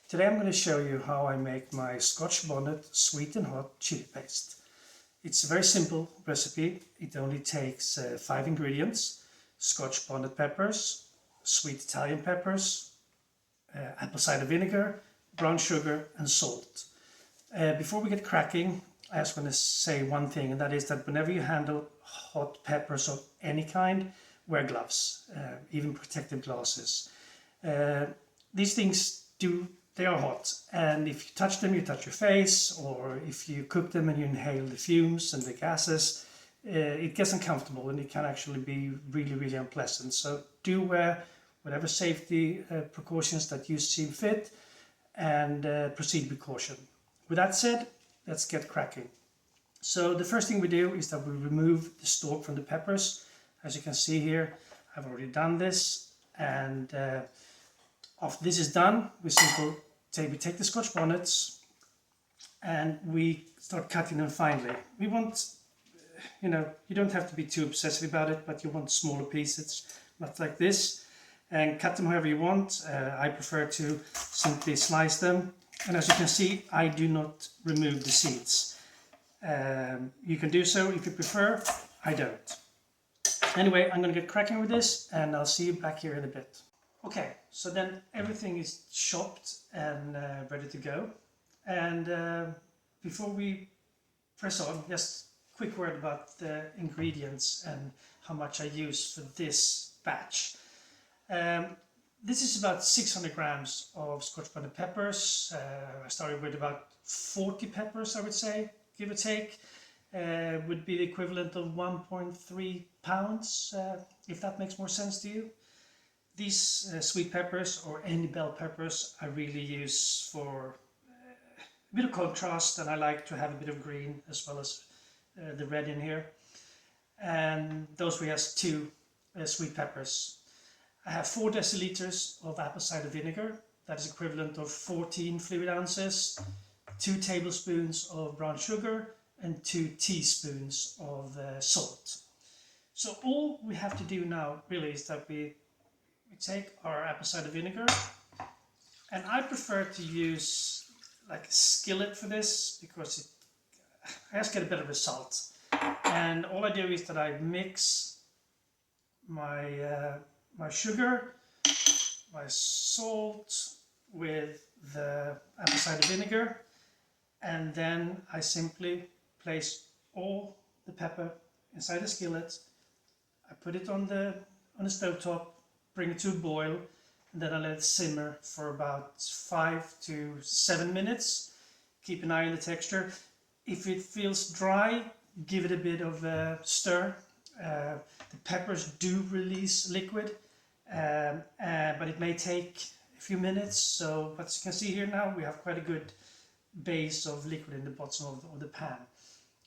Today I'm going to show you how I make my Scotch Bonnet sweet and hot chili paste. It's a very simple recipe. It only takes 5 ingredients: Scotch Bonnet peppers, sweet Italian peppers, apple cider vinegar, brown sugar and salt. Before we get cracking, I just want to say one thing, and that is that whenever you handle hot peppers of any kind, wear gloves, even protective glasses. These things they are hot, and if you touch them, you touch your face, or if you cook them and you inhale the fumes and the gases, it gets uncomfortable and it can actually be really, really unpleasant. So do wear whatever safety precautions that you see fit, and proceed with caution. With that said, let's get cracking. So the first thing we do is that we remove the stalk from the peppers. As you can see here, I've already done this, and after this is done, we take the Scotch bonnets and we start cutting them finely. We want, you don't have to be too obsessive about it, but you want smaller pieces, not like this, and cut them however you want. I prefer to simply slice them, and as you can see, I do not remove the seeds. You can do so if you prefer. I don't. Anyway, I'm going to get cracking with this, and I'll see you back here in a bit. Okay, so then everything is chopped and ready to go. And before we press on, just a quick word about the ingredients and how much I use for this batch. This is about 600 grams of Scotch Bonnet peppers. I started with about 40 peppers, I would say, give or take. Would be the equivalent of 1.3 pounds, if that makes more sense to you. These sweet peppers, or any bell peppers, I really use for a bit of contrast, and I like to have a bit of green as well as the red in here. And those we have 2 sweet peppers. I have 4 deciliters of apple cider vinegar. That is equivalent of 14 fluid ounces, 2 tablespoons of brown sugar, and 2 teaspoons of salt. So all we have to do now really is that we take our apple cider vinegar, and I prefer to use like a skillet for this because I just get a better result. And all I do is that I mix my my sugar, my salt with the apple cider vinegar, and then I simply place all the pepper inside the skillet. I put it on the stove top, bring it to a boil, and then I let it simmer for about 5 to 7 minutes. Keep an eye on the texture. If it feels dry, give it a bit of a stir. The peppers do release liquid, but it may take a few minutes. So, but as you can see here now, we have quite a good base of liquid in the bottom of the pan.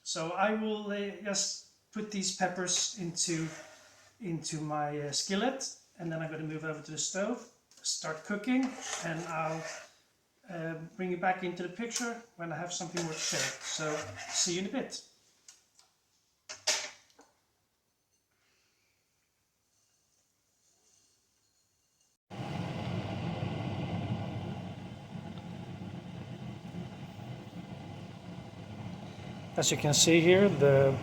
So I will just put these peppers into my skillet, and then I'm going to move over to the stove, start cooking, and I'll bring you back into the picture when I have something more to share. So see you in a bit. As you can see here, the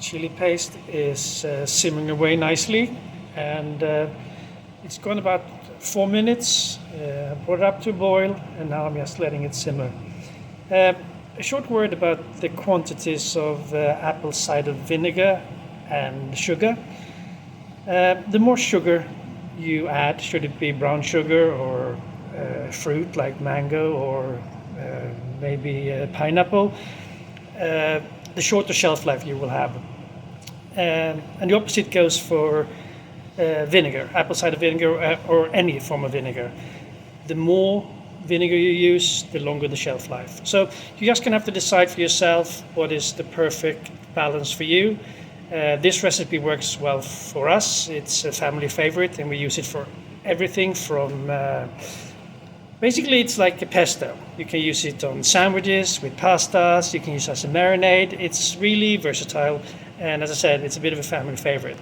chili paste is simmering away nicely, and it's gone about 4 minutes. I brought it up to a boil, and now I'm just letting it simmer. A short word about the quantities of apple cider vinegar and sugar. The more sugar you add, should it be brown sugar or fruit like mango or maybe pineapple, the shorter shelf life you will have. And the opposite goes for vinegar, apple cider vinegar, or any form of vinegar. The more vinegar you use, the longer the shelf life. So you're just gonna have to decide for yourself what is the perfect balance for you. This recipe works well for us. It's a family favorite, and we use it for everything from basically, it's like a pesto. You can use it on sandwiches, with pastas, you can use it as a marinade. It's really versatile, and as I said, it's a bit of a family favorite.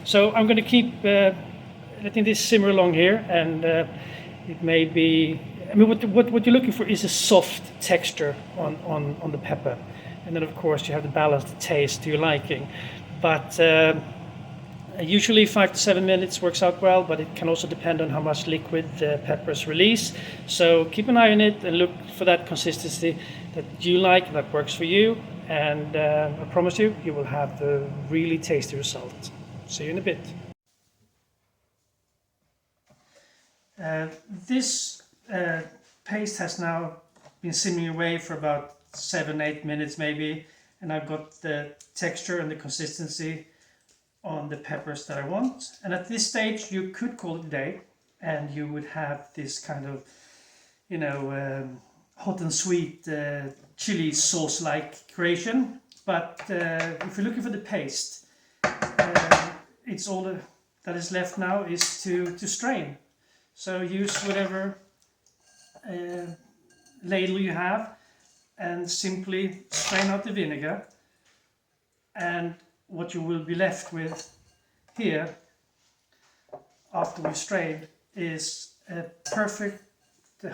So I'm going to keep letting this simmer along here, and it may be I mean, what you're looking for is a soft texture on the pepper, and then of course you have to balance the taste to your liking. But usually 5 to 7 minutes works out well, but it can also depend on how much liquid the peppers release. So keep an eye on it and look for that consistency that you like, that works for you, and I promise you, you will have the really tasty result. See you in a bit. This paste has now been simmering away for about 7-8 minutes maybe, and I've got the texture and the consistency on the peppers that I want. And at this stage you could call it a day, and you would have this kind of, you know, hot and sweet chili sauce like creation. But if you're looking for the paste, it's all that is left now is to strain. So use whatever ladle you have and simply strain out the vinegar, and what you will be left with here after we strain is a perfect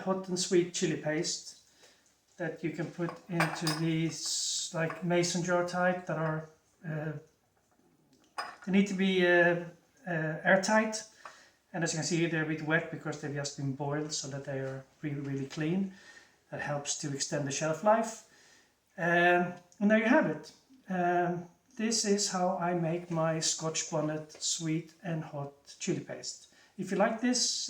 hot and sweet chili paste that you can put into these like mason jar type that are they need to be airtight, and as you can see they're a bit wet because they've just been boiled, so that they are really clean. That helps to extend the shelf life. And there you have it. This is how I make my Scotch Bonnet sweet and hot chili paste. If you like this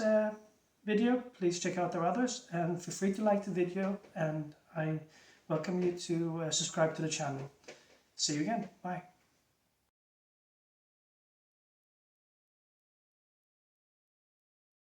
video, please check out our others, and feel free to like the video, and I welcome you to subscribe to the channel. See you again. Bye.